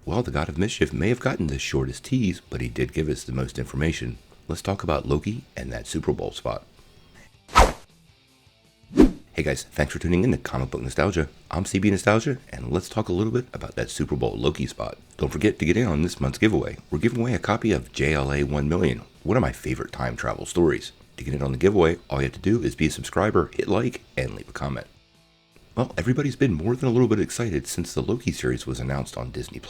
Well, the God of Mischief may have gotten the shortest tease, but he did give us the most information. Let's talk about Loki and that Super Bowl spot. Hey guys, thanks for tuning in to Comic Book Nostalgia. I'm CB Nostalgia, and let's talk a little bit about that Super Bowl Loki spot. Don't forget to get in on this month's giveaway. We're giving away a copy of JLA 1 Million, one of my favorite time travel stories. To get in on the giveaway, all you have to do is be a subscriber, hit like, and leave a comment. Well, everybody's been more than a little bit excited since the Loki series was announced on Disney+.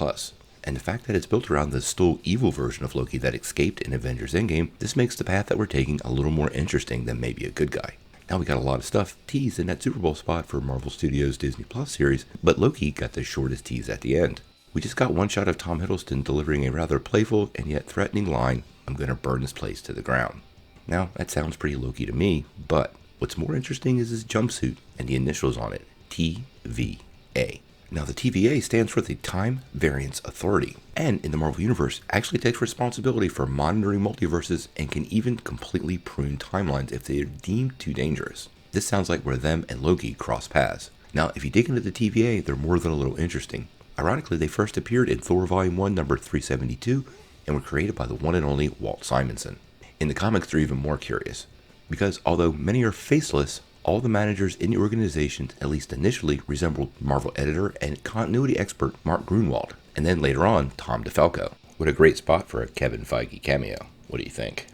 And the fact that it's built around the still evil version of Loki that escaped in Avengers Endgame, this makes the path that we're taking a little more interesting than maybe a good guy. Now we got a lot of stuff teased in that Super Bowl spot for Marvel Studios' Disney Plus series, but Loki got the shortest tease at the end. We just got one shot of Tom Hiddleston delivering a rather playful and yet threatening line, "I'm gonna burn this place to the ground." Now, that sounds pretty Loki to me, but what's more interesting is his jumpsuit and the initials on it, TVA. Now, the TVA stands for the Time Variance Authority, and in the Marvel Universe actually takes responsibility for monitoring multiverses and can even completely prune timelines if they are deemed too dangerous. This sounds like where them and Loki cross paths. Now, if you dig into the TVA, they're more than a little interesting. Ironically, they first appeared in Thor Volume 1, number 372, and were created by the one and only Walt Simonson. In the comics, they're even more curious, because although many are faceless, all the managers in the organization, at least initially, resembled Marvel editor and continuity expert Mark Gruenwald, and then later on, Tom DeFalco. What a great spot for a Kevin Feige cameo. What do you think?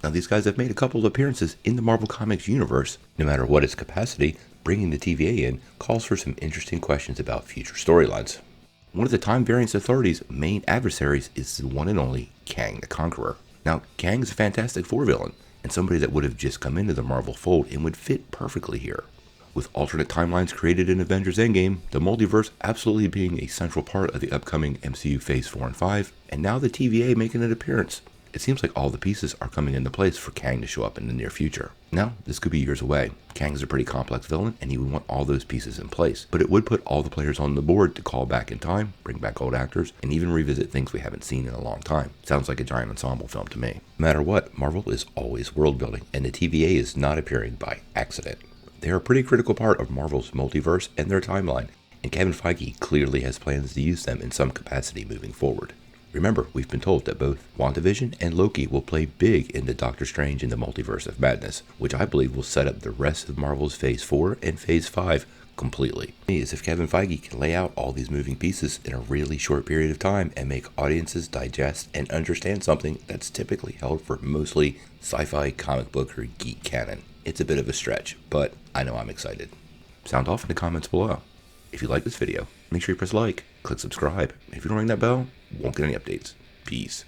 Now, these guys have made a couple of appearances in the Marvel Comics universe. No matter what its capacity, bringing the TVA in calls for some interesting questions about future storylines. One of the Time Variance Authority's main adversaries is the one and only Kang the Conqueror. Now, Kang is a Fantastic Four villain, and somebody that would have just come into the Marvel fold and would fit perfectly here. With alternate timelines created in Avengers Endgame, the multiverse absolutely being a central part of the upcoming MCU Phase 4 and 5, and now the TVA making an appearance. It seems like all the pieces are coming into place for Kang to show up in the near future. Now, this could be years away. Kang's a pretty complex villain, and he would want all those pieces in place, but it would put all the players on the board to call back in time, bring back old actors, and even revisit things we haven't seen in a long time. Sounds like a giant ensemble film to me. No matter what, Marvel is always world building, and the TVA is not appearing by accident. They are a pretty critical part of Marvel's multiverse and their timeline, and Kevin Feige clearly has plans to use them in some capacity moving forward. Remember, we've been told that both WandaVision and Loki will play big in the Doctor Strange in the Multiverse of Madness, which I believe will set up the rest of Marvel's Phase 4 and Phase 5 completely. Is if Kevin Feige can lay out all these moving pieces in a really short period of time and make audiences digest and understand something that's typically held for mostly sci-fi, comic book, or geek canon. It's a bit of a stretch, but I know I'm excited. Sound off in the comments below. If you like this video, make sure you press like, click subscribe, and if you don't ring that bell, you won't get any updates. Peace.